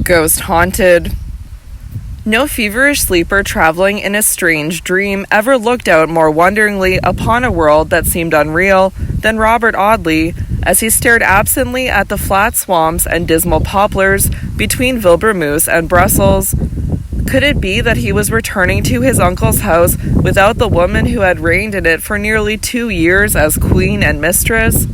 Ghost haunted. No feverish sleeper traveling in a strange dream ever looked out more wonderingly upon a world that seemed unreal than Robert Audley, as he stared absently at the flat swamps and dismal poplars between Vilbermoose and Brussels. Could it be that he was returning to his uncle's house without the woman who had reigned in it for nearly 2 years as queen and mistress?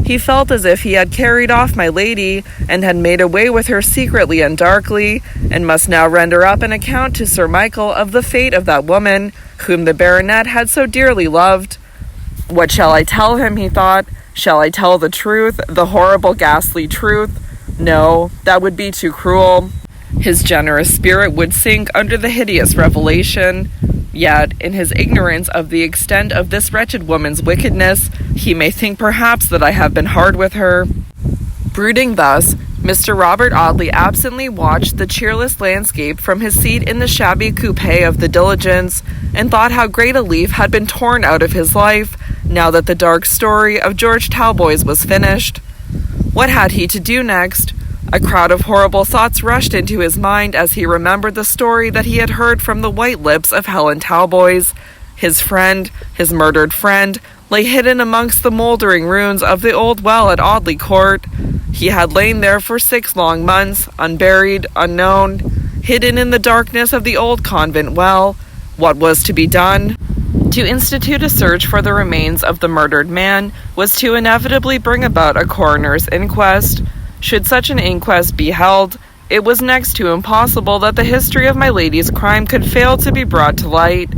He felt as if he had carried off my lady, and had made away with her secretly and darkly, and must now render up an account to Sir Michael of the fate of that woman, whom the baronet had so dearly loved. What shall I tell him, he thought. Shall I tell the truth, the horrible, ghastly truth? No, that would be too cruel. His generous spirit would sink under the hideous revelation. Yet, in his ignorance of the extent of this wretched woman's wickedness, he may think perhaps that I have been hard with her. Brooding thus, Mr. Robert Audley absently watched the cheerless landscape from his seat in the shabby coupe of the diligence, and thought how great a leaf had been torn out of his life, now that the dark story of George Talboys was finished. What had he to do next? A crowd of horrible thoughts rushed into his mind as he remembered the story that he had heard from the white lips of Helen Talboys. His friend, his murdered friend, lay hidden amongst the mouldering ruins of the old well at Audley Court. He had lain there for 6 long months, unburied, unknown, hidden in the darkness of the old convent well. What was to be done? To institute a search for the remains of the murdered man was to inevitably bring about a coroner's inquest. Should such an inquest be held, it was next to impossible that the history of my lady's crime could fail to be brought to light.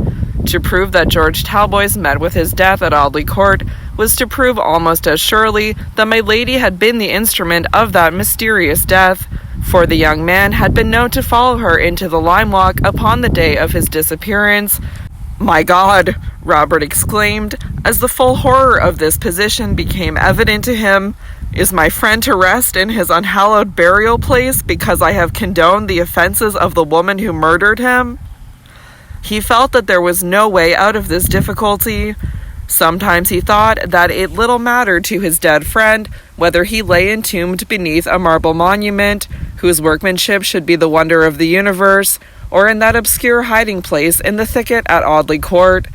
To prove that George Talboys met with his death at Audley Court was to prove almost as surely that my lady had been the instrument of that mysterious death, for the young man had been known to follow her into the lime walk upon the day of his disappearance. "My God!" Robert exclaimed, as the full horror of this position became evident to him. "Is my friend to rest in his unhallowed burial place because I have condoned the offenses of the woman who murdered him?" He felt that there was no way out of this difficulty. Sometimes he thought that it little mattered to his dead friend whether he lay entombed beneath a marble monument, whose workmanship should be the wonder of the universe, or in that obscure hiding place in the thicket at Audley Court.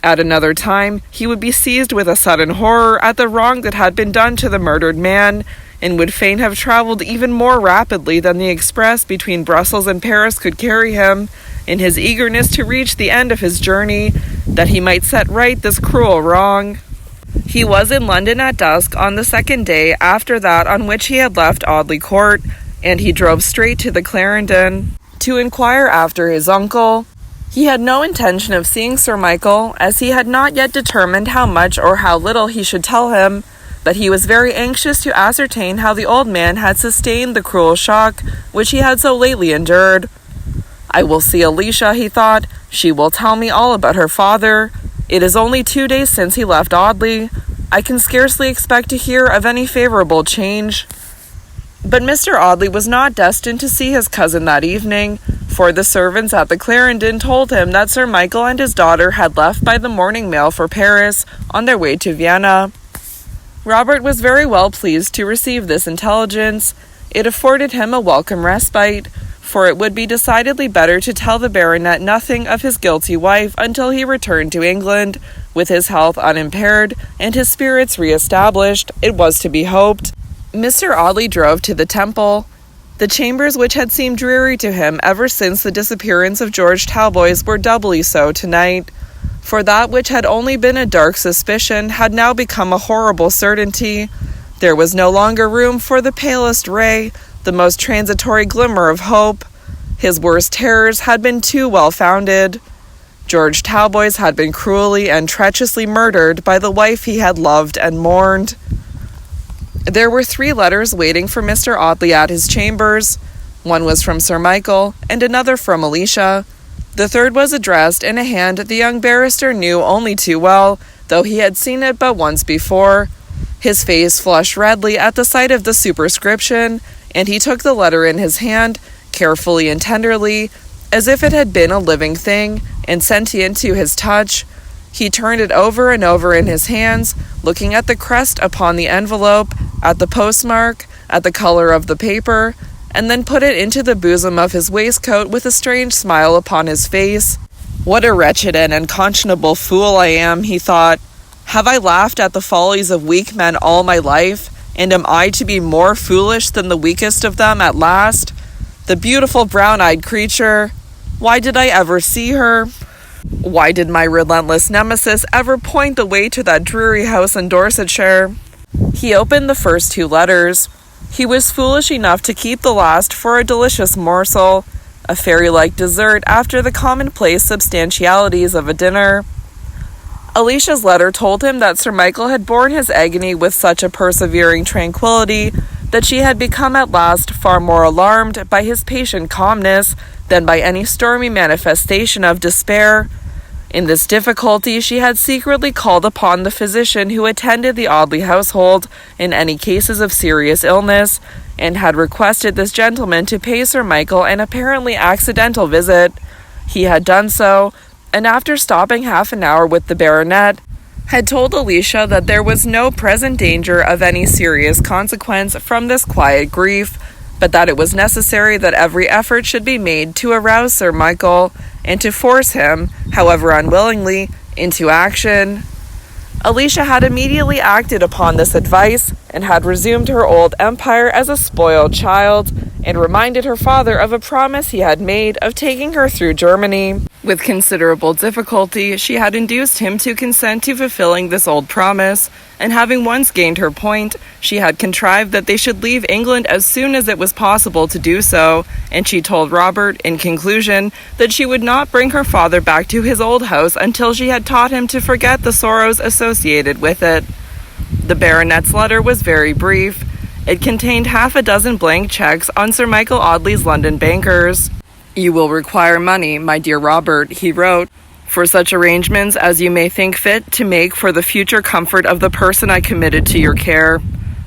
At another time, he would be seized with a sudden horror at the wrong that had been done to the murdered man, and would fain have travelled even more rapidly than the express between Brussels and Paris could carry him, in his eagerness to reach the end of his journey, that he might set right this cruel wrong. He was in London at dusk on the 2nd day after that on which he had left Audley Court, and he drove straight to the Clarendon to inquire after his uncle. He had no intention of seeing Sir Michael, as he had not yet determined how much or how little he should tell him, but he was very anxious to ascertain how the old man had sustained the cruel shock which he had so lately endured. "I will see Alicia," he thought. "She will tell me all about her father. It is only 2 days since he left Audley. I can scarcely expect to hear of any favourable change." But Mr. Audley was not destined to see his cousin that evening, for the servants at the Clarendon told him that Sir Michael and his daughter had left by the morning mail for Paris, on their way to Vienna. Robert was very well pleased to receive this intelligence. It afforded him a welcome respite, for it would be decidedly better to tell the baronet nothing of his guilty wife until he returned to England, with his health unimpaired and his spirits re-established, it was to be hoped. Mr. Audley drove to the Temple. The chambers which had seemed dreary to him ever since the disappearance of George Talboys were doubly so tonight, for that which had only been a dark suspicion had now become a horrible certainty. There was no longer room for the palest ray, the most transitory glimmer of hope. His worst terrors had been too well founded. George Talboys had been cruelly and treacherously murdered by the wife he had loved and mourned. There were 3 letters waiting for Mr. Audley at his chambers. One was from Sir Michael, and another from Alicia. The third was addressed in a hand the young barrister knew only too well, though he had seen it but once before. His face flushed redly at the sight of the superscription, and he took the letter in his hand, carefully and tenderly, as if it had been a living thing, and sentient to his touch. He turned it over and over in his hands, looking at the crest upon the envelope, at the postmark, at the color of the paper, and then put it into the bosom of his waistcoat with a strange smile upon his face. "What a wretched and unconscionable fool I am," he thought. "Have I laughed at the follies of weak men all my life, and am I to be more foolish than the weakest of them at last? The beautiful brown-eyed creature! Why did I ever see her? Why did my relentless nemesis ever point the way to that dreary house in Dorsetshire?" He opened the first 2 letters. He was foolish enough to keep the last for a delicious morsel, a fairy-like dessert after the commonplace substantialities of a dinner. Alicia's letter told him that Sir Michael had borne his agony with such a persevering tranquillity that she had become at last far more alarmed by his patient calmness than by any stormy manifestation of despair. In this difficulty she had secretly called upon the physician who attended the Audley household in any cases of serious illness, and had requested this gentleman to pay Sir Michael an apparently accidental visit. He had done so, and after stopping half an hour with the baronet, had told Alicia that there was no present danger of any serious consequence from this quiet grief, but that it was necessary that every effort should be made to arouse Sir Michael, and to force him, however unwillingly, into action. Alicia had immediately acted upon this advice, and had resumed her old empire as a spoiled child, and reminded her father of a promise he had made of taking her through Germany. With considerable difficulty, she had induced him to consent to fulfilling this old promise, and having once gained her point, she had contrived that they should leave England as soon as it was possible to do so, and she told Robert, in conclusion, that she would not bring her father back to his old house until she had taught him to forget the sorrows associated with it. The baronet's letter was very brief. It contained 6 blank cheques on Sir Michael Audley's London bankers. "You will require money, my dear Robert," he wrote, "for such arrangements as you may think fit to make for the future comfort of the person I committed to your care.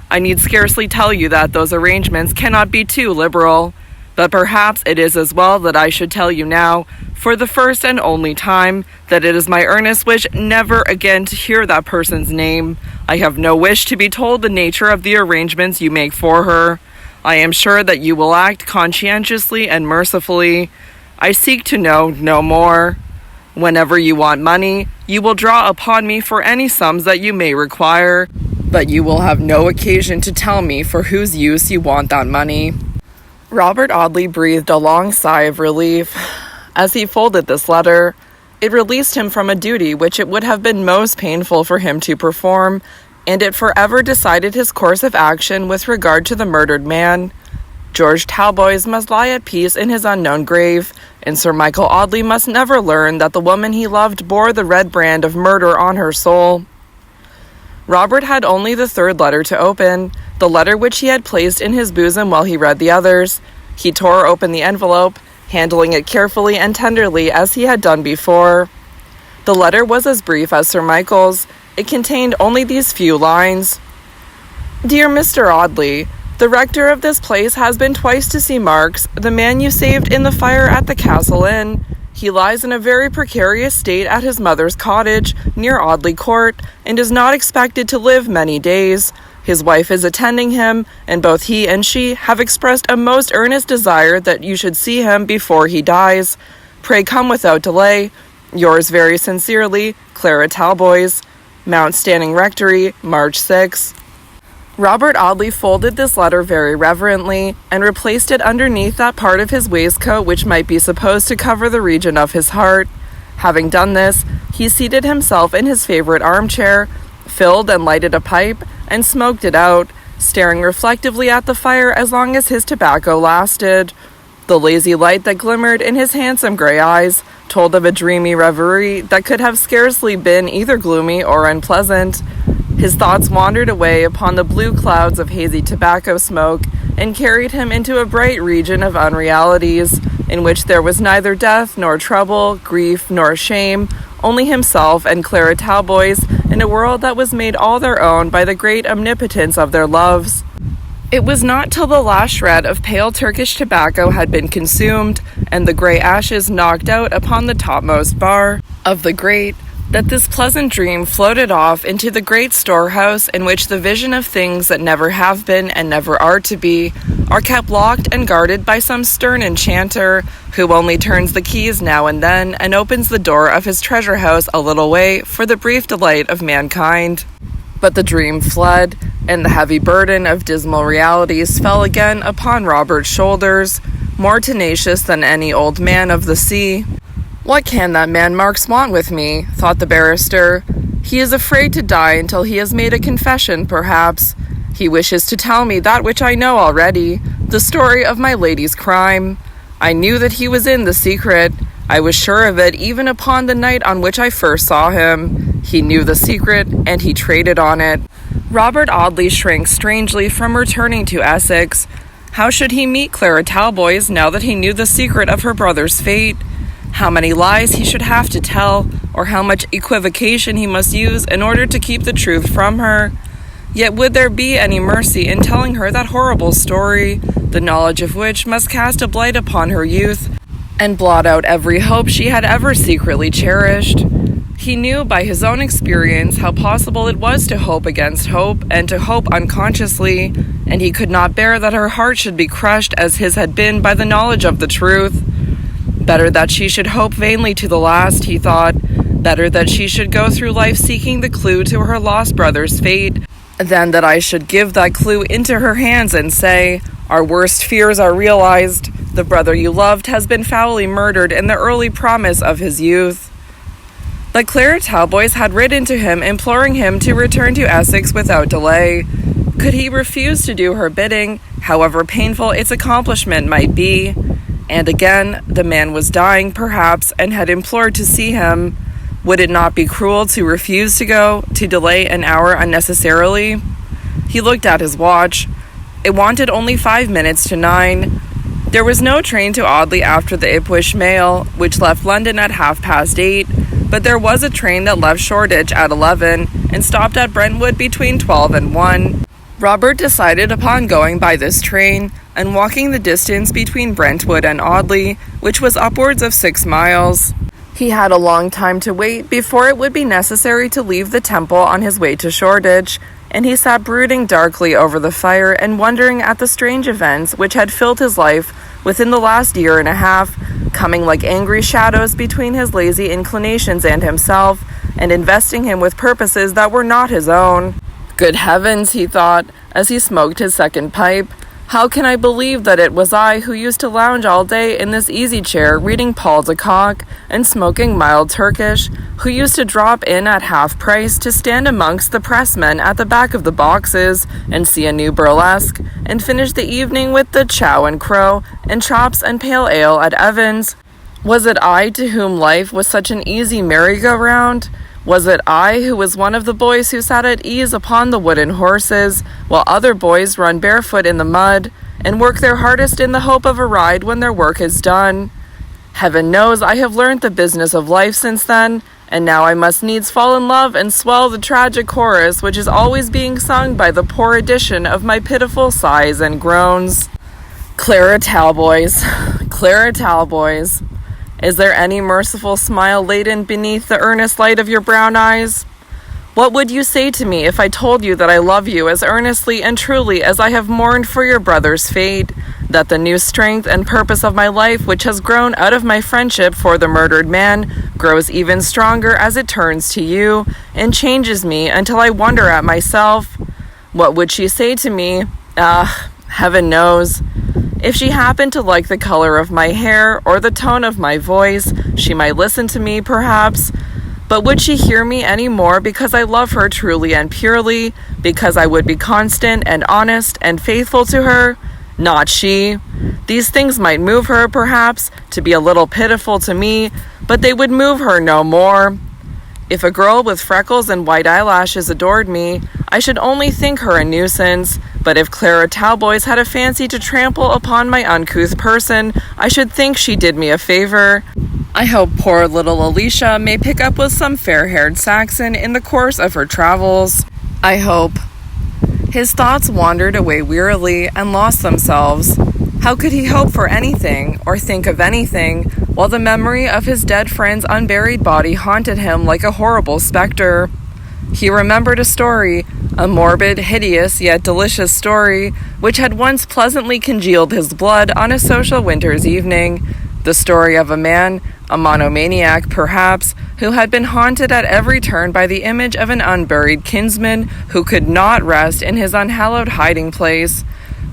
I need scarcely tell you that those arrangements cannot be too liberal, but perhaps it is as well that I should tell you now, for the first and only time, that it is my earnest wish never again to hear that person's name. I have no wish to be told the nature of the arrangements you make for her. I am sure that you will act conscientiously and mercifully. I seek to know no more. Whenever you want money, you will draw upon me for any sums that you may require, but you will have no occasion to tell me for whose use you want that money." Robert Audley breathed a long sigh of relief. As he folded this letter, it released him from a duty which it would have been most painful for him to perform, and it forever decided his course of action with regard to the murdered man. George Talboys must lie at peace in his unknown grave, and Sir Michael Audley must never learn that the woman he loved bore the red brand of murder on her soul. Robert had only the 3rd letter to open, the letter which he had placed in his bosom while he read the others. He tore open the envelope, handling it carefully and tenderly as he had done before. The letter was as brief as Sir Michael's. It contained only these few lines. "Dear Mr. Audley, the rector of this place has been twice to see Marks, the man you saved in the fire at the Castle Inn. He lies in a very precarious state at his mother's cottage, near Audley Court, and is not expected to live many days. His wife is attending him, and both he and she have expressed a most earnest desire that you should see him before he dies. Pray come without delay. Yours very sincerely, Clara Talboys. Mount Stanning Rectory, March 6. Robert Audley folded this letter very reverently, and replaced it underneath that part of his waistcoat which might be supposed to cover the region of his heart. Having done this, he seated himself in his favourite armchair, filled and lighted a pipe, and smoked it out, staring reflectively at the fire as long as his tobacco lasted. The lazy light that glimmered in his handsome grey eyes told of a dreamy reverie that could have scarcely been either gloomy or unpleasant. His thoughts wandered away upon the blue clouds of hazy tobacco smoke, and carried him into a bright region of unrealities, in which there was neither death nor trouble, grief nor shame, only himself and Clara Talboys, in a world that was made all their own by the great omnipotence of their loves. It was not till the last shred of pale Turkish tobacco had been consumed, and the grey ashes knocked out upon the topmost bar of the grate, that this pleasant dream floated off into the great storehouse in which the vision of things that never have been and never are to be are kept locked and guarded by some stern enchanter who only turns the keys now and then and opens the door of his treasure house a little way for the brief delight of mankind. But the dream fled, and the heavy burden of dismal realities fell again upon Robert's shoulders, more tenacious than any old man of the sea. "What can that man Marks want with me?" thought the barrister. "He is afraid to die until he has made a confession, perhaps. He wishes to tell me that which I know already, the story of my lady's crime. I knew that he was in the secret. I was sure of it even upon the night on which I first saw him. He knew the secret, and he traded on it." Robert Audley shrank strangely from returning to Essex. How should he meet Clara Talboys now that he knew the secret of her brother's fate? How many lies he should have to tell, or how much equivocation he must use in order to keep the truth from her? Yet would there be any mercy in telling her that horrible story, the knowledge of which must cast a blight upon her youth, and blot out every hope she had ever secretly cherished? He knew by his own experience how possible it was to hope against hope, and to hope unconsciously, and he could not bear that her heart should be crushed as his had been by the knowledge of the truth. Better that she should hope vainly to the last, he thought. Better that she should go through life seeking the clue to her lost brother's fate, than that I should give that clue into her hands and say, "Our worst fears are realized. The brother you loved has been foully murdered in the early promise of his youth." But Clara Talboys had written to him imploring him to return to Essex without delay. Could he refuse to do her bidding, however painful its accomplishment might be? And again, the man was dying, perhaps, and had implored to see him. Would it not be cruel to refuse to go, to delay an hour unnecessarily? He looked at his watch. It wanted only 5 minutes to 9. There was no train to Audley after the Ipswich mail, which left London at 8:30, but there was a train that left Shoreditch at 11 and stopped at Brentwood between 12 and 1. Robert decided upon going by this train and walking the distance between Brentwood and Audley, which was upwards of 6 miles. He had a long time to wait before it would be necessary to leave the Temple on his way to Shoreditch, and he sat brooding darkly over the fire and wondering at the strange events which had filled his life within the last year and a half, coming like angry shadows between his lazy inclinations and himself, and investing him with purposes that were not his own. "Good heavens," he thought, as he smoked his second pipe, "how can I believe that it was I who used to lounge all day in this easy chair reading Paul de Kock and smoking mild Turkish, who used to drop in at half price to stand amongst the pressmen at the back of the boxes and see a new burlesque, and finish the evening with the chow and crow and chops and pale ale at Evans? Was it I to whom life was such an easy merry-go-round? Was it I who was one of the boys who sat at ease upon the wooden horses, while other boys run barefoot in the mud, and work their hardest in the hope of a ride when their work is done? Heaven knows I have learnt the business of life since then, and now I must needs fall in love and swell the tragic chorus which is always being sung by the poor addition of my pitiful sighs and groans. Clara Talboys, Clara Talboys. Is there any merciful smile latent beneath the earnest light of your brown eyes? What would you say to me if I told you that I love you as earnestly and truly as I have mourned for your brother's fate, that the new strength and purpose of my life which has grown out of my friendship for the murdered man grows even stronger as it turns to you, and changes me until I wonder at myself? What would she say to me? Heaven knows. If she happened to like the color of my hair or the tone of my voice, she might listen to me, perhaps. But would she hear me any more because I love her truly and purely, because I would be constant and honest and faithful to her? Not she. These things might move her, perhaps, to be a little pitiful to me, but they would move her no more. If a girl with freckles and white eyelashes adored me, I should only think her a nuisance, but if Clara Talboys had a fancy to trample upon my uncouth person, I should think she did me a favor. I hope poor little Alicia may pick up with some fair-haired Saxon in the course of her travels. I hope. His thoughts wandered away wearily and lost themselves. How could he hope for anything, or think of anything, while the memory of his dead friend's unburied body haunted him like a horrible specter. He remembered a story, a morbid, hideous, yet delicious story, which had once pleasantly congealed his blood on a social winter's evening. The story of a man, a monomaniac perhaps, who had been haunted at every turn by the image of an unburied kinsman who could not rest in his unhallowed hiding place.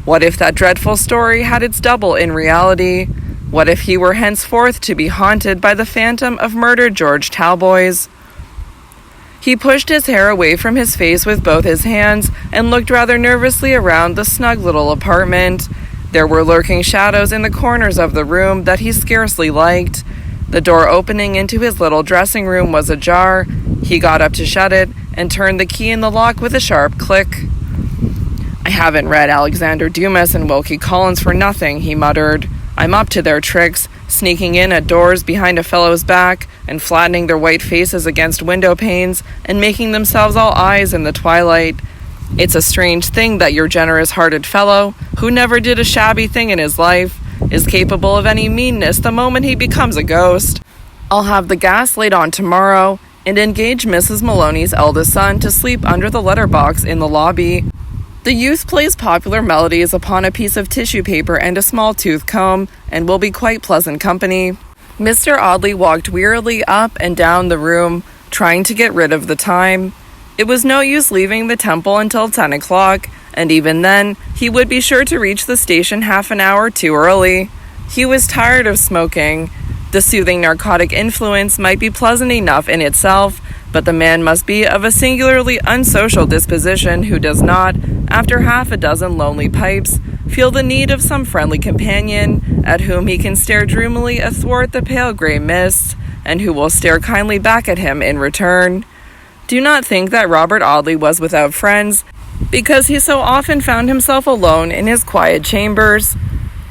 What if that dreadful story had its double in reality? What if he were henceforth to be haunted by the phantom of murdered George Talboys? He pushed his hair away from his face with both his hands and looked rather nervously around the snug little apartment. There were lurking shadows in the corners of the room that he scarcely liked. The door opening into his little dressing room was ajar. He got up to shut it and turned the key in the lock with a sharp click. "I haven't read Alexander Dumas and Wilkie Collins for nothing," he muttered. "I'm up to their tricks, sneaking in at doors behind a fellow's back and flattening their white faces against window panes and making themselves all eyes in the twilight. It's a strange thing that your generous-hearted fellow, who never did a shabby thing in his life, is capable of any meanness the moment he becomes a ghost. I'll have the gas laid on tomorrow and engage Mrs. Maloney's eldest son to sleep under the letterbox in the lobby. The youth plays popular melodies upon a piece of tissue paper and a small tooth comb, and will be quite pleasant company." Mr. Audley walked wearily up and down the room, trying to get rid of the time. It was no use leaving the Temple until 10 o'clock, and even then, he would be sure to reach the station half an hour too early. He was tired of smoking. The soothing narcotic influence might be pleasant enough in itself, but the man must be of a singularly unsocial disposition who does not, after half a dozen lonely pipes, feel the need of some friendly companion, at whom he can stare dreamily athwart the pale grey mist, and who will stare kindly back at him in return. Do not think that Robert Audley was without friends, because he so often found himself alone in his quiet chambers.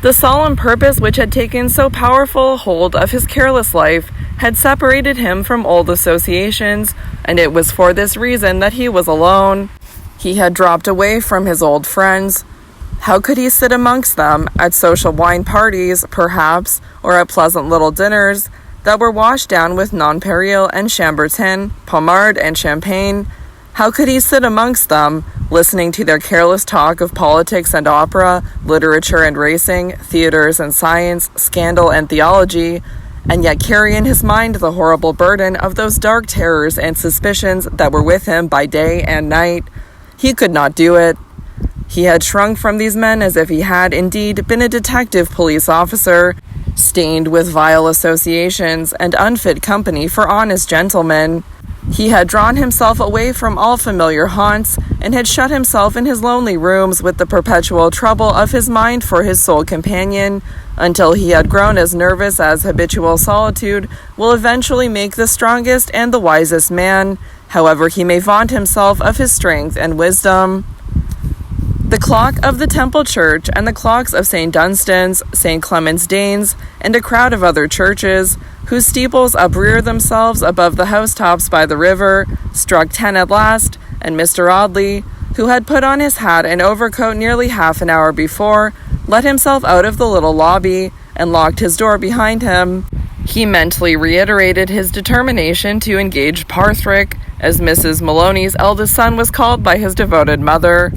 The solemn purpose which had taken so powerful a hold of his careless life had separated him from old associations, and it was for this reason that he was alone. He had dropped away from his old friends. How could he sit amongst them, at social wine parties, perhaps, or at pleasant little dinners that were washed down with nonpareil and chambertin, pomard and champagne? How could he sit amongst them, listening to their careless talk of politics and opera, literature and racing, theaters and science, scandal and theology, and yet carry in his mind the horrible burden of those dark terrors and suspicions that were with him by day and night? He could not do it. He had shrunk from these men as if he had indeed been a detective police officer, stained with vile associations and unfit company for honest gentlemen. He had drawn himself away from all familiar haunts, and had shut himself in his lonely rooms with the perpetual trouble of his mind for his sole companion, until he had grown as nervous as habitual solitude will eventually make the strongest and the wisest man, however he may vaunt himself of his strength and wisdom. The clock of the Temple Church and the clocks of St. Dunstan's, St. Clement's Danes, and a crowd of other churches, whose steeples uprear themselves above the housetops by the river, struck 10 at last, and Mr. Audley, who had put on his hat and overcoat nearly half an hour before, let himself out of the little lobby and locked his door behind him. He mentally reiterated his determination to engage Parthrick, as Mrs. Maloney's eldest son was called by his devoted mother.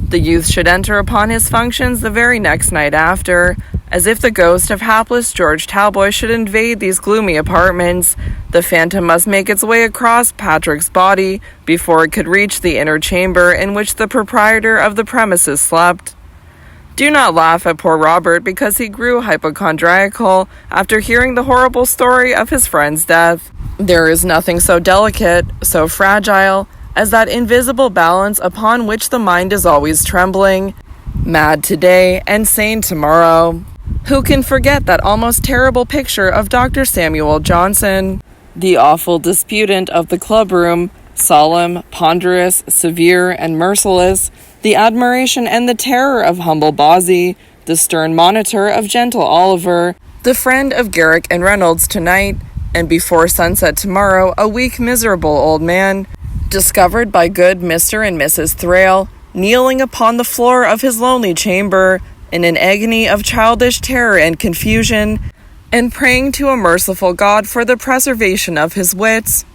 The youth should enter upon his functions the very next night after. As if the ghost of hapless George Talboys should invade these gloomy apartments, the phantom must make its way across Patrick's body before it could reach the inner chamber in which the proprietor of the premises slept. Do not laugh at poor Robert because he grew hypochondriacal after hearing the horrible story of his friend's death. There is nothing so delicate, so fragile, as that invisible balance upon which the mind is always trembling, mad today and sane tomorrow. Who can forget that almost terrible picture of Dr. Samuel Johnson, the awful disputant of the clubroom, solemn, ponderous, severe, and merciless, the admiration and the terror of humble Bossy, the stern monitor of gentle Oliver, the friend of Garrick and Reynolds tonight, and before sunset tomorrow a weak, miserable old man, discovered by good Mr. and Mrs. Thrale, kneeling upon the floor of his lonely chamber, in an agony of childish terror and confusion, and praying to a merciful God for the preservation of his wits.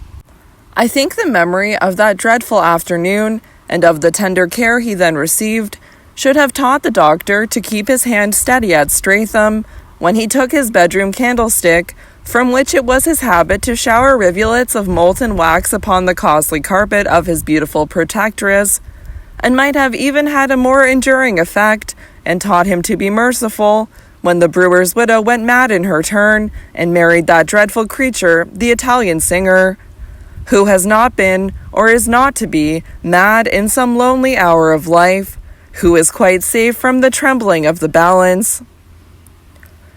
I think the memory of that dreadful afternoon, and of the tender care he then received, should have taught the doctor to keep his hand steady at Stratham when he took his bedroom candlestick, from which it was his habit to shower rivulets of molten wax upon the costly carpet of his beautiful protectress, and might have even had a more enduring effect, and taught him to be merciful, when the brewer's widow went mad in her turn, and married that dreadful creature, the Italian singer. Who has not been, or is not to be, mad in some lonely hour of life? Who is quite safe from the trembling of the balance?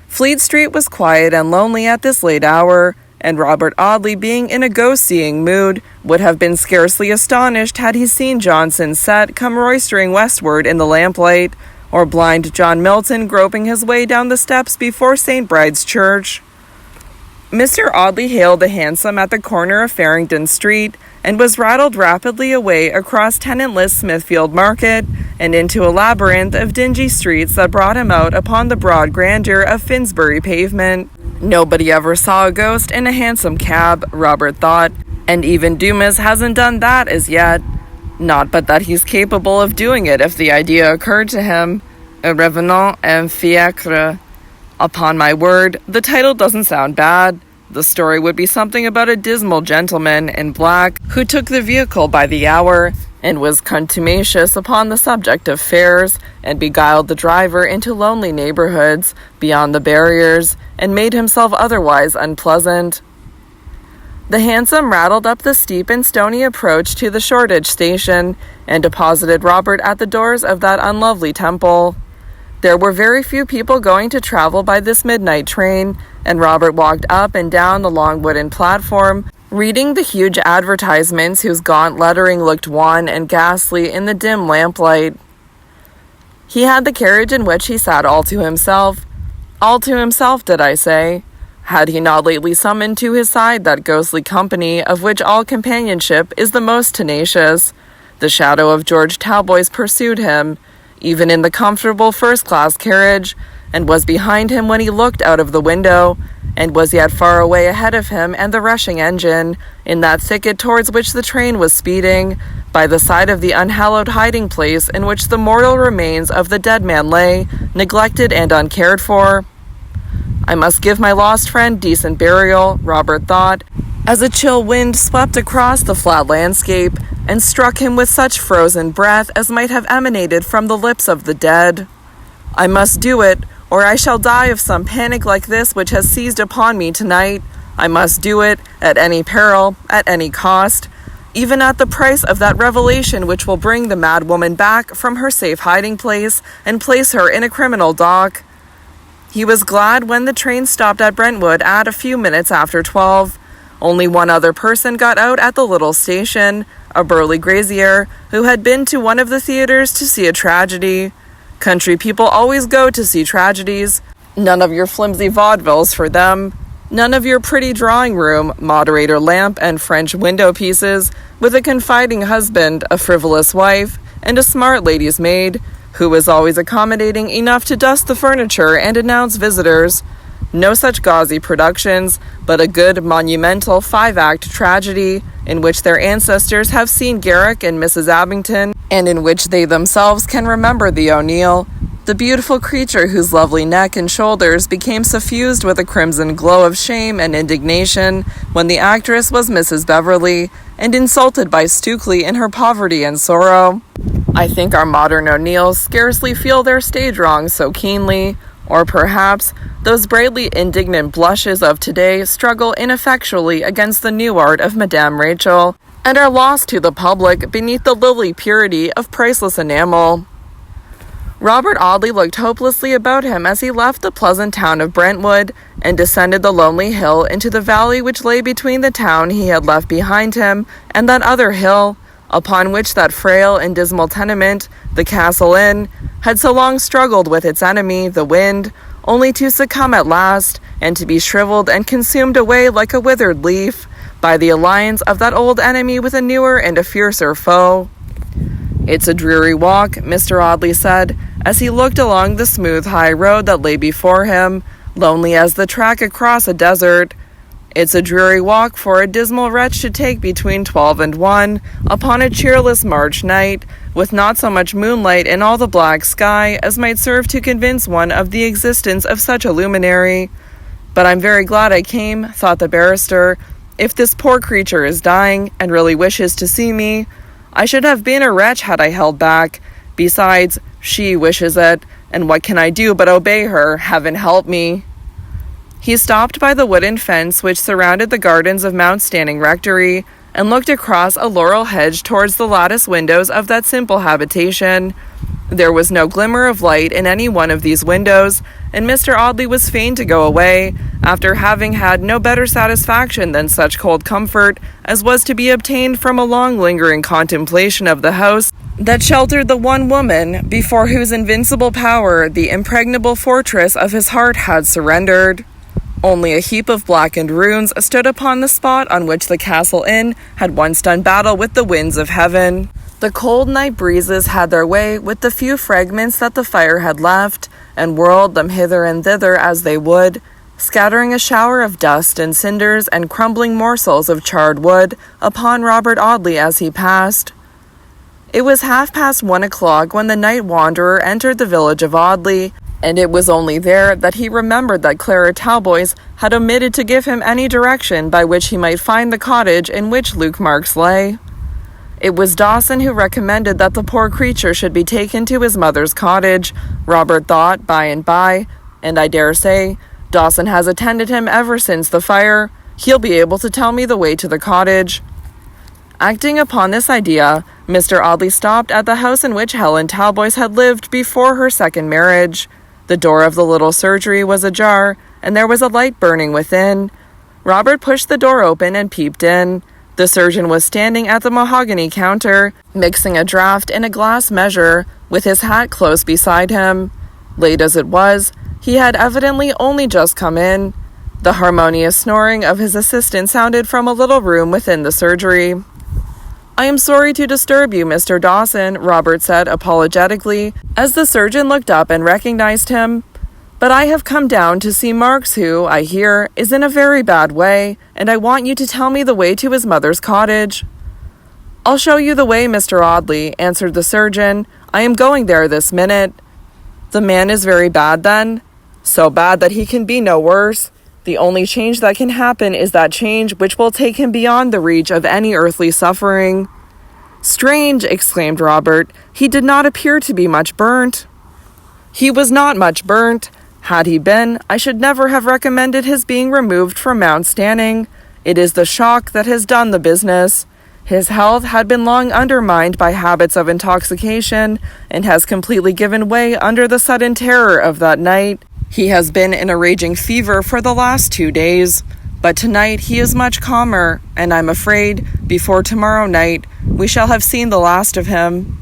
Fleet Street was quiet and lonely at this late hour, and Robert Audley, being in a ghost-seeing mood, would have been scarcely astonished had he seen Johnson's set come roistering westward in the lamplight, or blind John Milton groping his way down the steps before St. Bride's Church. Mr. Audley hailed a hansom at the corner of Farringdon Street, and was rattled rapidly away across tenantless Smithfield Market, and into a labyrinth of dingy streets that brought him out upon the broad grandeur of Finsbury pavement. Nobody ever saw a ghost in a hansom cab, Robert thought, and even Dumas hasn't done that as yet. Not but that he's capable of doing it if the idea occurred to him. A revenant en fiacre. Upon my word, the title doesn't sound bad. The story would be something about a dismal gentleman in black who took the vehicle by the hour, and was contumacious upon the subject of fares, and beguiled the driver into lonely neighborhoods beyond the barriers, and made himself otherwise unpleasant. The hansom rattled up the steep and stony approach to the Shoreditch station, and deposited Robert at the doors of that unlovely temple. There were very few people going to travel by this midnight train, and Robert walked up and down the long wooden platform, reading the huge advertisements whose gaunt lettering looked wan and ghastly in the dim lamplight. He had the carriage in which he sat all to himself. All to himself, did I say? Had he not lately summoned to his side that ghostly company of which all companionship is the most tenacious? The shadow of George Talboys pursued him, even in the comfortable first-class carriage, and was behind him when he looked out of the window, and was yet far away ahead of him and the rushing engine, in that thicket towards which the train was speeding, by the side of the unhallowed hiding-place in which the mortal remains of the dead man lay, neglected and uncared for. I must give my lost friend decent burial, Robert thought, as a chill wind swept across the flat landscape, and struck him with such frozen breath as might have emanated from the lips of the dead. I must do it, or I shall die of some panic like this which has seized upon me tonight. I must do it, at any peril, at any cost, even at the price of that revelation which will bring the mad woman back from her safe hiding-place, and place her in a criminal dock. He was glad when the train stopped at Brentwood at a few minutes after 12. Only one other person got out at the little station, a burly grazier, who had been to one of the theaters to see a tragedy. Country people always go to see tragedies. None of your flimsy vaudevilles for them. None of your pretty drawing-room, moderator lamp, and French window pieces, with a confiding husband, a frivolous wife, and a smart lady's maid, who was always accommodating enough to dust the furniture and announce visitors. No such gauzy productions, but a good monumental 5-act tragedy, in which their ancestors have seen Garrick and Mrs. Abington, and in which they themselves can remember the O'Neill, the beautiful creature whose lovely neck and shoulders became suffused with a crimson glow of shame and indignation when the actress was Mrs. Beverley, and insulted by Stukely in her poverty and sorrow. I think our modern O'Neills scarcely feel their stage wrongs so keenly, or perhaps those brightly indignant blushes of today struggle ineffectually against the new art of Madame Rachel, and are lost to the public beneath the lily purity of priceless enamel. Robert Audley looked hopelessly about him as he left the pleasant town of Brentwood, and descended the lonely hill into the valley which lay between the town he had left behind him and that other hill, upon which that frail and dismal tenement, the Castle Inn, had so long struggled with its enemy, the wind, only to succumb at last, and to be shriveled and consumed away like a withered leaf, by the alliance of that old enemy with a newer and a fiercer foe. "It's a dreary walk," Mr. Audley said, as he looked along the smooth high road that lay before him, lonely as the track across a desert. It's a dreary walk for a dismal wretch to take between 12 and 1, upon a cheerless March night, with not so much moonlight in all the black sky as might serve to convince one of the existence of such a luminary. But I'm very glad I came, thought the barrister. If this poor creature is dying, and really wishes to see me, I should have been a wretch had I held back. Besides, she wishes it, and what can I do but obey her? Heaven help me. He stopped by the wooden fence which surrounded the gardens of Mount Standing Rectory, and looked across a laurel hedge towards the lattice windows of that simple habitation. There was no glimmer of light in any one of these windows, and Mr. Audley was fain to go away, after having had no better satisfaction than such cold comfort as was to be obtained from a long lingering contemplation of the house that sheltered the one woman before whose invincible power the impregnable fortress of his heart had surrendered. Only a heap of blackened ruins stood upon the spot on which the Castle Inn had once done battle with the winds of heaven. The cold night breezes had their way with the few fragments that the fire had left, and whirled them hither and thither as they would, scattering a shower of dust and cinders and crumbling morsels of charred wood upon Robert Audley as he passed. It was 1:30 o'clock when the night wanderer entered the village of Audley, and it was only there that he remembered that Clara Talboys had omitted to give him any direction by which he might find the cottage in which Luke Marks lay. It was Dawson who recommended that the poor creature should be taken to his mother's cottage, Robert thought by and by, and I dare say, Dawson has attended him ever since the fire. He'll be able to tell me the way to the cottage. Acting upon this idea, Mr. Audley stopped at the house in which Helen Talboys had lived before her second marriage. The door of the little surgery was ajar, and there was a light burning within. Robert pushed the door open and peeped in. The surgeon was standing at the mahogany counter, mixing a draught in a glass measure, with his hat close beside him. Late as it was, he had evidently only just come in. The harmonious snoring of his assistant sounded from a little room within the surgery. "I am sorry to disturb you, Mr. Dawson," Robert said apologetically, as the surgeon looked up and recognized him. "But I have come down to see Marks, who, I hear, is in a very bad way, and I want you to tell me the way to his mother's cottage." "I'll show you the way, Mr. Audley," answered the surgeon. "I am going there this minute." "The man is very bad, then?" "So bad that he can be no worse. The only change that can happen is that change which will take him beyond the reach of any earthly suffering." "Strange!" exclaimed Robert. "He did not appear to be much burnt." "He was not much burnt. Had he been, I should never have recommended his being removed from Mount Standing. It is the shock that has done the business. His health had been long undermined by habits of intoxication, and has completely given way under the sudden terror of that night. He has been in a raging fever for the last 2 days, but tonight he is much calmer, and I'm afraid, before tomorrow night, we shall have seen the last of him."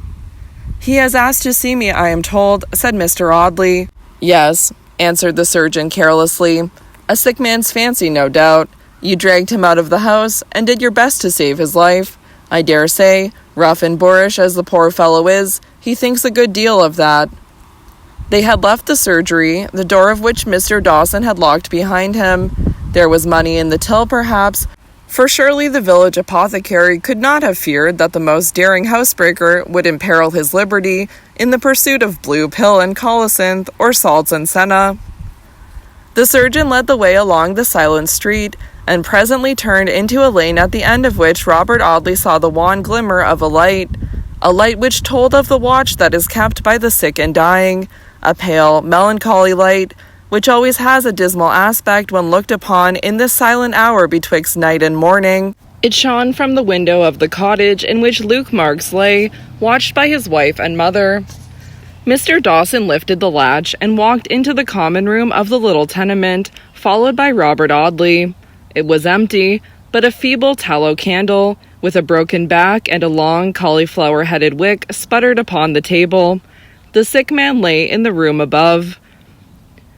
"He has asked to see me, I am told," said Mr. Audley. "Yes," answered the surgeon carelessly. "A sick man's fancy, no doubt. You dragged him out of the house, and did your best to save his life. I dare say, rough and boorish as the poor fellow is, he thinks a good deal of that." They had left the surgery, the door of which Mr. Dawson had locked behind him. There was money in the till, perhaps, for surely the village apothecary could not have feared that the most daring housebreaker would imperil his liberty in the pursuit of blue pill and colocynth, or salts and senna. The surgeon led the way along the silent street, and presently turned into a lane at the end of which Robert Audley saw the wan glimmer of a light which told of the watch that is kept by the sick and dying, a pale, melancholy light, which always has a dismal aspect when looked upon in this silent hour betwixt night and morning. It shone from the window of the cottage in which Luke Marks lay, watched by his wife and mother. Mr. Dawson lifted the latch and walked into the common room of the little tenement, followed by Robert Audley. It was empty, but a feeble tallow candle, with a broken back and a long cauliflower-headed wick, sputtered upon the table. The sick man lay in the room above.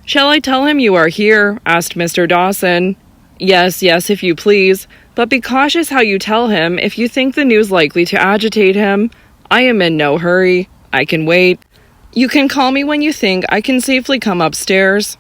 "Shall I tell him you are here?" asked Mr. Dawson. Yes, if you please, but be cautious how you tell him if you think the news likely to agitate him. I am in no hurry. I can wait. You can call me when you think I can safely come upstairs."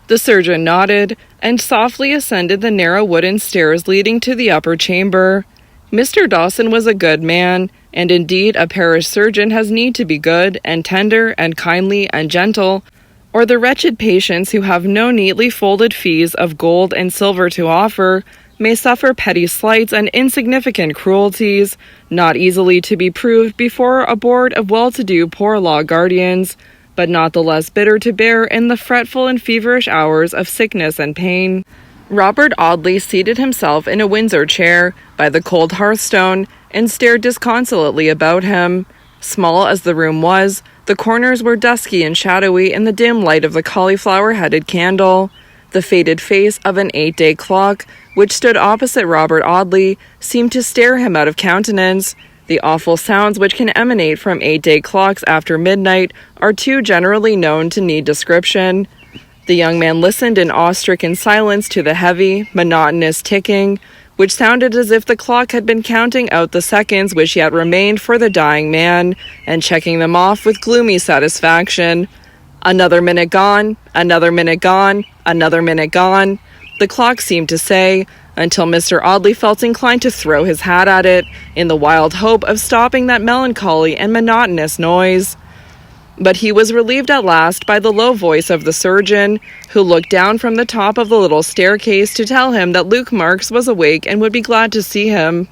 The surgeon nodded, and softly ascended the narrow wooden stairs leading to the upper chamber. Mr. Dawson was a good man, and indeed a parish surgeon has need to be good, and tender, and kindly, and gentle, or the wretched patients who have no neatly folded fees of gold and silver to offer may suffer petty slights and insignificant cruelties, not easily to be proved before a board of well-to-do poor law guardians, but not the less bitter to bear in the fretful and feverish hours of sickness and pain. Robert Audley seated himself in a Windsor chair by the cold hearthstone and stared disconsolately about him. Small as the room was, the corners were dusky and shadowy in the dim light of the cauliflower-headed candle. The faded face of an 8-day clock, which stood opposite Robert Audley, seemed to stare him out of countenance. The awful sounds which can emanate from 8-day clocks after midnight are too generally known to need description. The young man listened in awe-stricken silence to the heavy, monotonous ticking, which sounded as if the clock had been counting out the seconds which yet remained for the dying man, and checking them off with gloomy satisfaction. Another minute gone, another minute gone, another minute gone, the clock seemed to say, until Mr. Audley felt inclined to throw his hat at it, in the wild hope of stopping that melancholy and monotonous noise. But he was relieved at last by the low voice of the surgeon, who looked down from the top of the little staircase to tell him that Luke Marks was awake and would be glad to see him.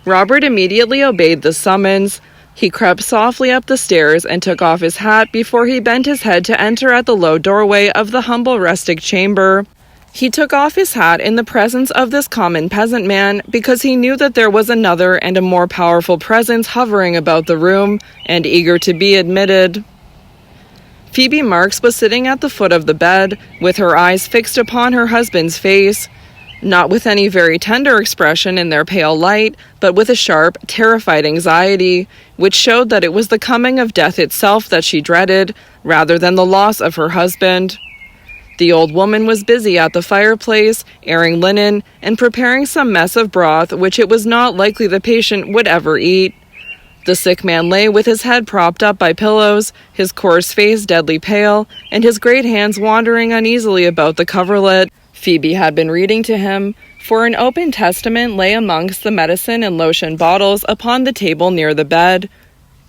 Robert immediately obeyed the summons. He crept softly up the stairs and took off his hat before he bent his head to enter at the low doorway of the humble rustic chamber. He took off his hat in the presence of this common peasant man because he knew that there was another and a more powerful presence hovering about the room and eager to be admitted. Phoebe Marks was sitting at the foot of the bed, with her eyes fixed upon her husband's face, not with any very tender expression in their pale light, but with a sharp, terrified anxiety, which showed that it was the coming of death itself that she dreaded, rather than the loss of her husband. The old woman was busy at the fireplace, airing linen, and preparing some mess of broth which it was not likely the patient would ever eat. The sick man lay with his head propped up by pillows, his coarse face deadly pale, and his great hands wandering uneasily about the coverlet. Phoebe had been reading to him, for an open testament lay amongst the medicine and lotion bottles upon the table near the bed.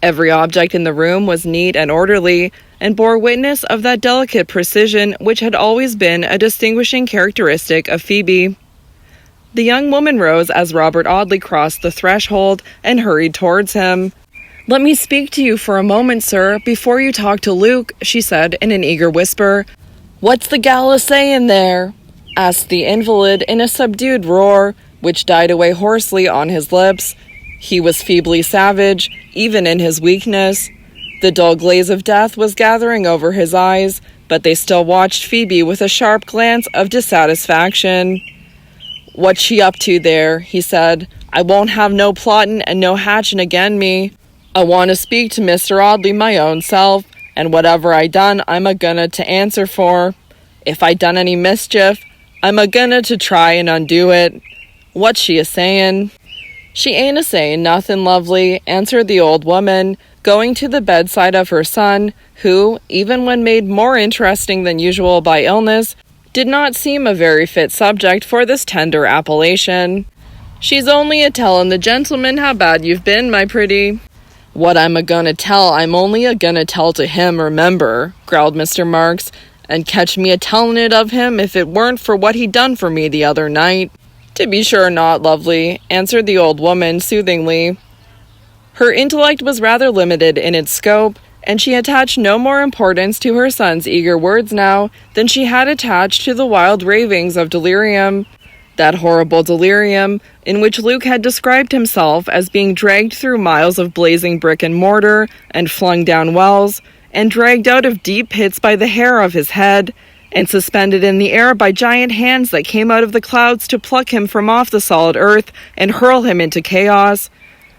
Every object in the room was neat and orderly, and bore witness of that delicate precision which had always been a distinguishing characteristic of Phoebe. The young woman rose as Robert Audley crossed the threshold and hurried towards him. "Let me speak to you for a moment, sir, before you talk to Luke," she said in an eager whisper. "What's the gal a-sayin' there?" asked the invalid in a subdued roar, which died away hoarsely on his lips. He was feebly savage, even in his weakness. The dull glaze of death was gathering over his eyes, but they still watched Phoebe with a sharp glance of dissatisfaction. "What's she up to there?" he said. "I won't have no plottin' and no hatchin' again me. I want to speak to Mr. Audley my own self, and whatever I done I'm a-gonna to answer for. If I done any mischief, I'm a-gonna to try and undo it. What's she a-sayin'?" "She ain't a-sayin' nothin', lovely," answered the old woman, going to the bedside of her son, who, even when made more interesting than usual by illness, did not seem a very fit subject for this tender appellation. "She's only a-tellin' the gentleman how bad you've been, my pretty." "What I'm a-gonna tell, I'm only a-gonna tell to him, remember," growled Mr. Marks, "and catch me a-tellin' it of him if it weren't for what he done for me the other night." "To be sure not, lovely," answered the old woman soothingly. Her intellect was rather limited in its scope, and she attached no more importance to her son's eager words now than she had attached to the wild ravings of delirium. That horrible delirium, in which Luke had described himself as being dragged through miles of blazing brick and mortar, and flung down wells, and dragged out of deep pits by the hair of his head, and suspended in the air by giant hands that came out of the clouds to pluck him from off the solid earth and hurl him into chaos,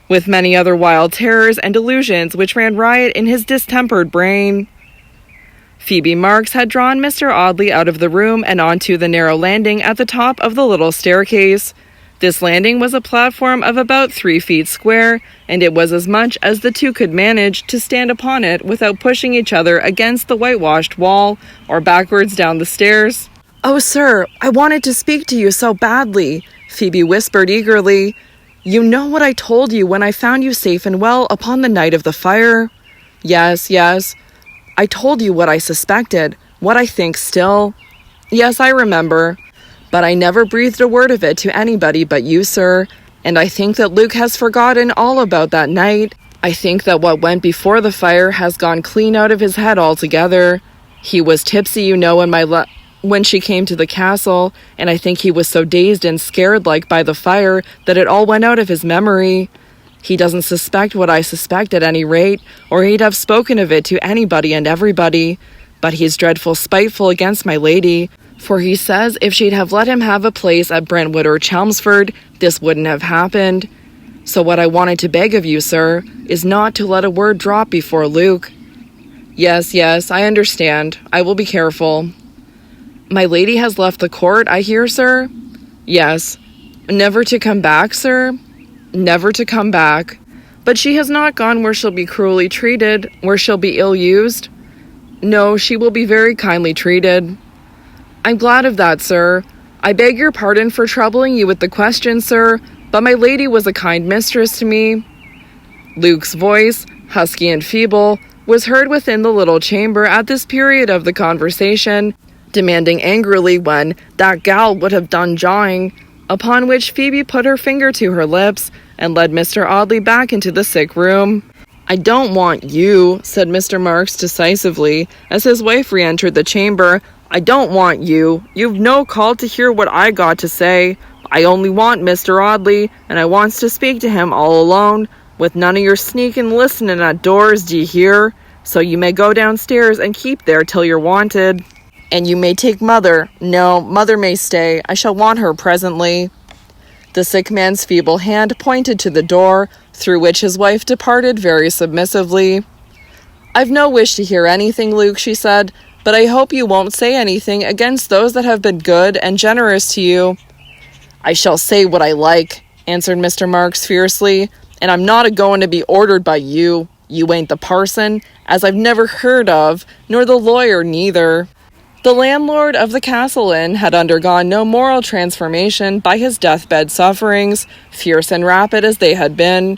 with many other wild terrors and delusions which ran riot in his distempered brain. Phoebe Marks had drawn Mr. Audley out of the room and onto the narrow landing at the top of the little staircase. This landing was a platform of about 3 feet square, and it was as much as the two could manage to stand upon it without pushing each other against the whitewashed wall or backwards down the stairs. "Oh, sir, I wanted to speak to you so badly," Phoebe whispered eagerly. "You know what I told you when I found you safe and well upon the night of the fire?" Yes. I told you what I suspected, what I think still." "Yes, I remember. But I never breathed a word of it to anybody but you, sir. And I think that Luke has forgotten all about that night. I think that what went before the fire has gone clean out of his head altogether. He was tipsy, you know, when she came to the castle, and I think he was so dazed and scared-like by the fire that it all went out of his memory. He doesn't suspect what I suspect at any rate, or he'd have spoken of it to anybody and everybody. But he's dreadful spiteful against my lady, for he says if she'd have let him have a place at Brentwood or Chelmsford, this wouldn't have happened. So what I wanted to beg of you, sir, is not to let a word drop before Luke." Yes, I understand. I will be careful." "My lady has left the court, I hear, sir?" "Yes." "Never to come back, sir?" "Never to come back." "But she has not gone where she'll be cruelly treated, where she'll be ill-used?" "No, she will be very kindly treated." "I'm glad of that, sir. I beg your pardon for troubling you with the question, sir, but my lady was a kind mistress to me." Luke's voice, husky and feeble, was heard within the little chamber at this period of the conversation, demanding angrily when "that gal would have done jawing," upon which Phoebe put her finger to her lips and led Mr. Audley back into the sick room. "I don't want you," said Mr. Marks decisively, as his wife re-entered the chamber. "I don't want you. You've no call to hear what I got to say. I only want Mr. Audley, and I wants to speak to him all alone, with none of your sneaking listening at doors, d'ye hear? So you may go downstairs and keep there till you're wanted. And you may take Mother. No, Mother may stay. I shall want her presently." The sick man's feeble hand pointed to the door, through which his wife departed very submissively. "I've no wish to hear anything, Luke," she said, "but I hope you won't say anything against those that have been good and generous to you." "I shall say what I like," answered Mr. Marks fiercely, "and I'm not a-going to be ordered by you. You ain't the parson, as I've never heard of, nor the lawyer neither." The landlord of the Castle Inn had undergone no moral transformation by his deathbed sufferings, fierce and rapid as they had been.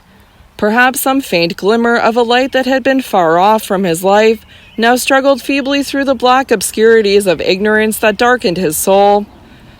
Perhaps some faint glimmer of a light that had been far off from his life now struggled feebly through the black obscurities of ignorance that darkened his soul.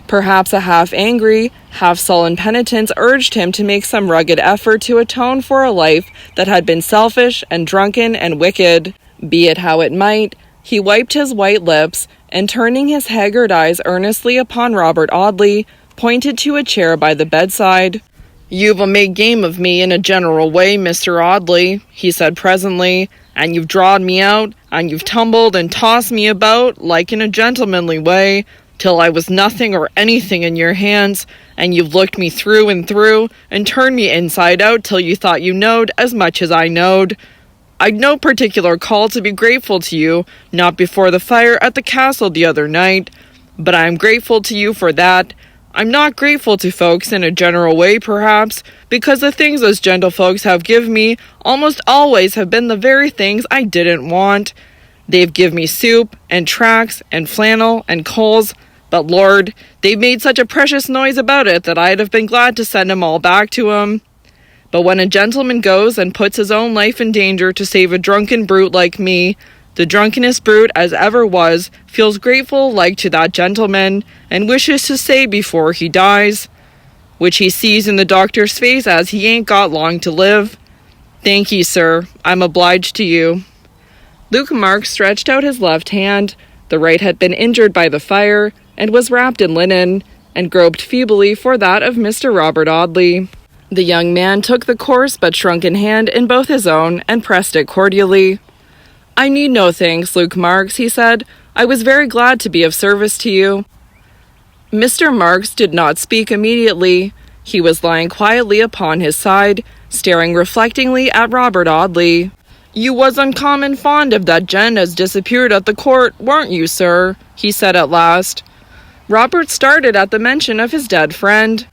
Perhaps a half-angry, half-sullen penitence urged him to make some rugged effort to atone for a life that had been selfish and drunken and wicked. Be it how it might, he wiped his white lips, and turning his haggard eyes earnestly upon Robert Audley, pointed to a chair by the bedside. "You've made game of me in a general way, Mr. Audley," he said presently, "and you've drawed me out, and you've tumbled and tossed me about, like in a gentlemanly way, till I was nothing or anything in your hands, and you've looked me through and through, and turned me inside out till you thought you knowed as much as I knowed. I'd no particular call to be grateful to you, not before the fire at the castle the other night, but I'm grateful to you for that. I'm not grateful to folks in a general way, perhaps, because the things those gentlefolks have give me almost always have been the very things I didn't want. They've give me soup, and tracts, and flannel, and coals, but Lord, they've made such a precious noise about it that I'd have been glad to send 'em all back to 'em. But when a gentleman goes and puts his own life in danger to save a drunken brute like me, the drunkenest brute as ever was feels grateful like to that gentleman, and wishes to say before he dies, which he sees in the doctor's face as he ain't got long to live. Thank ye, sir. I'm obliged to you." Luke Marks stretched out his left hand. The right had been injured by the fire, and was wrapped in linen, and groped feebly for that of Mr. Robert Audley. The young man took the coarse but shrunken hand in both his own, and pressed it cordially. "I need no thanks, Luke Marks," he said. "I was very glad to be of service to you." Mr. Marks did not speak immediately. He was lying quietly upon his side, staring reflectingly at Robert Audley. "You was uncommon fond of that gent as disappeared at the court, weren't you, sir?" he said at last. Robert started at the mention of his dead friend.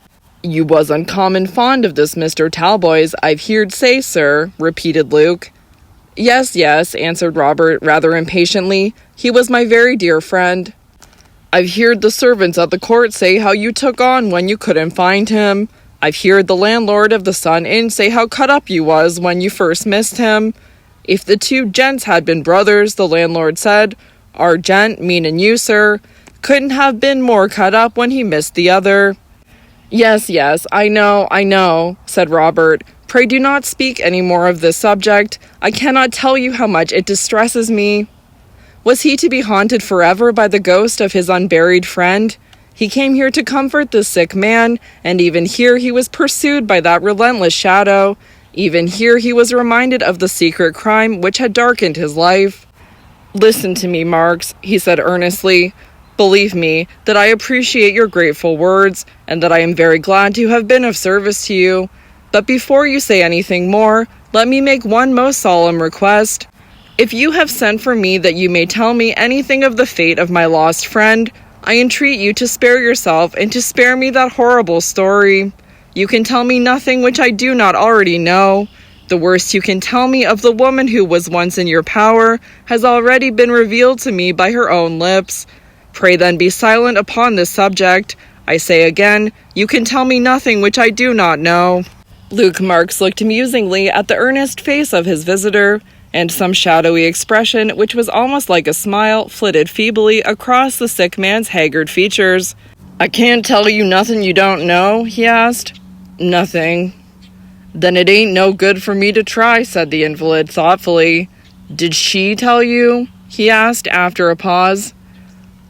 "You was uncommon fond of this Mr. Talboys, I've heerd say, sir," repeated Luke. Yes, answered Robert, rather impatiently. "He was my very dear friend. I've heerd the servants at the court say how you took on when you couldn't find him. I've heerd the landlord of the Sun Inn say how cut up you was when you first missed him. If the two gents had been brothers, the landlord said, our gent, meanin' you, sir, couldn't have been more cut up when he missed the other." Yes, I know, said Robert. "Pray do not speak any more of this subject. I cannot tell you how much it distresses me." Was he to be haunted forever by the ghost of his unburied friend? He came here to comfort this sick man, and even here he was pursued by that relentless shadow. Even here he was reminded of the secret crime which had darkened his life. "Listen to me, Marks," he said earnestly. "Believe me that I appreciate your grateful words, and that I am very glad to have been of service to you. But before you say anything more, let me make one most solemn request. If you have sent for me that you may tell me anything of the fate of my lost friend, I entreat you to spare yourself and to spare me that horrible story. You can tell me nothing which I do not already know. The worst you can tell me of the woman who was once in your power has already been revealed to me by her own lips. Pray then be silent upon this subject. I say again, you can tell me nothing which I do not know." Luke Marks looked musingly at the earnest face of his visitor, and some shadowy expression, which was almost like a smile, flitted feebly across the sick man's haggard features. "I can't tell you nothing you don't know?" he asked. "Nothing." "Then it ain't no good for me to try," said the invalid thoughtfully. "Did she tell you?" he asked after a pause.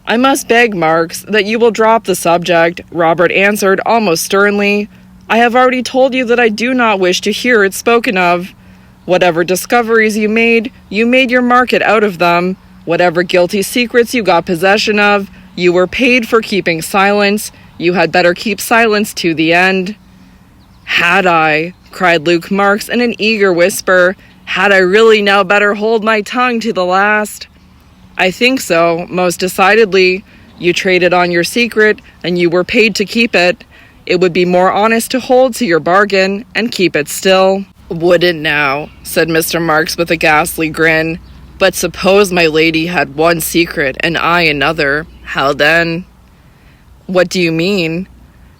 "I must beg, Marks, that you will drop the subject," Robert answered almost sternly. "I have already told you that I do not wish to hear it spoken of. Whatever discoveries you made your market out of them. Whatever guilty secrets you got possession of, you were paid for keeping silence. You had better keep silence to the end." "Had I?" cried Luke Marks in an eager whisper. "Had I really now better hold my tongue to the last?" "I think so, most decidedly. You traded on your secret, and you were paid to keep it. It would be more honest to hold to your bargain, and keep it still." "Wouldn't now," said Mr. Marks with a ghastly grin. "But suppose my lady had one secret, and I another. How then?" "What do you mean?"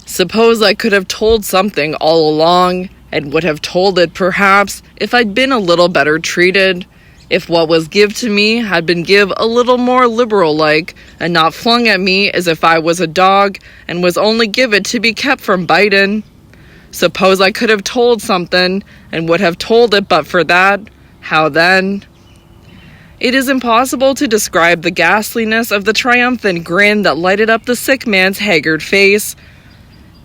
"Suppose I could have told something all along, and would have told it, perhaps, if I'd been a little better treated. If what was give to me had been give a little more liberal-like, and not flung at me as if I was a dog, and was only give it to be kept from biting. Suppose I could have told something, and would have told it but for that. How then?" It is impossible to describe the ghastliness of the triumphant grin that lighted up the sick man's haggard face.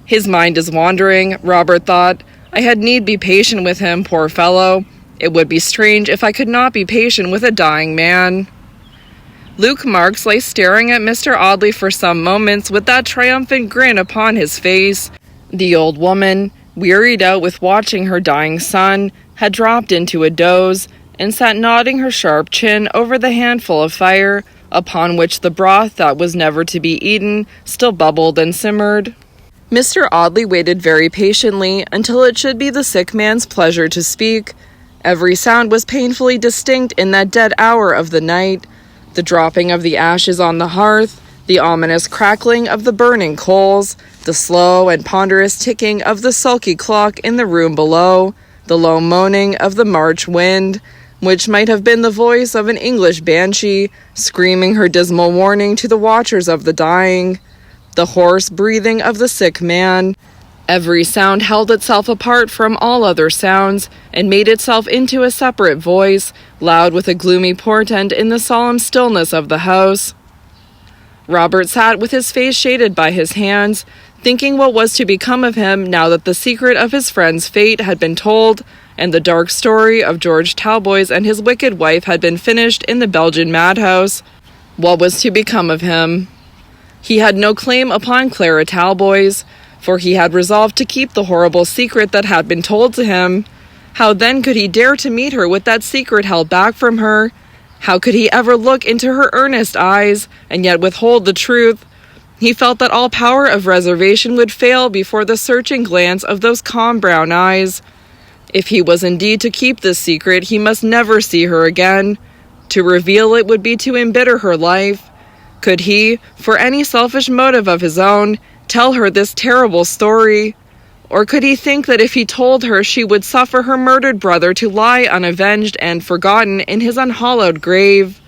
His mind is wandering, Robert thought. I had need be patient with him, poor fellow. It would be strange if I could not be patient with a dying man. Luke Marks lay staring at Mr. Audley for some moments with that triumphant grin upon his face. The old woman, wearied out with watching her dying son, had dropped into a doze, and sat nodding her sharp chin over the handful of fire, upon which the broth that was never to be eaten still bubbled and simmered. Mr. Audley waited very patiently until it should be the sick man's pleasure to speak. Every sound was painfully distinct in that dead hour of the night. The dropping of the ashes on the hearth, the ominous crackling of the burning coals, the slow and ponderous ticking of the sulky clock in the room below, the low moaning of the March wind, which might have been the voice of an English banshee, screaming her dismal warning to the watchers of the dying, the hoarse breathing of the sick man. Every sound held itself apart from all other sounds, and made itself into a separate voice, loud with a gloomy portent in the solemn stillness of the house. Robert sat with his face shaded by his hands, thinking what was to become of him now that the secret of his friend's fate had been told, and the dark story of George Talboys and his wicked wife had been finished in the Belgian madhouse. What was to become of him? He had no claim upon Clara Talboys, for he had resolved to keep the horrible secret that had been told to him. How then could he dare to meet her with that secret held back from her? How could he ever look into her earnest eyes, and yet withhold the truth? He felt that all power of reservation would fail before the searching glance of those calm brown eyes. If he was indeed to keep this secret, he must never see her again. To reveal it would be to embitter her life. Could he, for any selfish motive of his own, tell her this terrible story? Or could he think that if he told her, she would suffer her murdered brother to lie unavenged and forgotten in his unhallowed grave?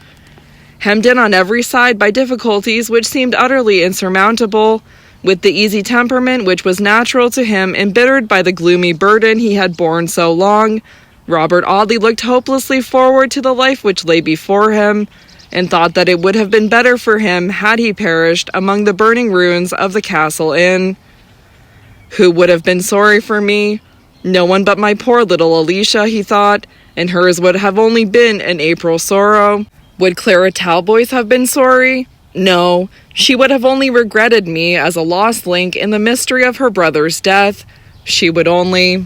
Hemmed in on every side by difficulties which seemed utterly insurmountable, with the easy temperament which was natural to him embittered by the gloomy burden he had borne so long, Robert Audley looked hopelessly forward to the life which lay before him, and thought that it would have been better for him had he perished among the burning ruins of the Castle Inn. Who would have been sorry for me? No one but my poor little Alicia, he thought, and hers would have only been an April sorrow. Would Clara Talboys have been sorry? No, she would have only regretted me as a lost link in the mystery of her brother's death. She would only...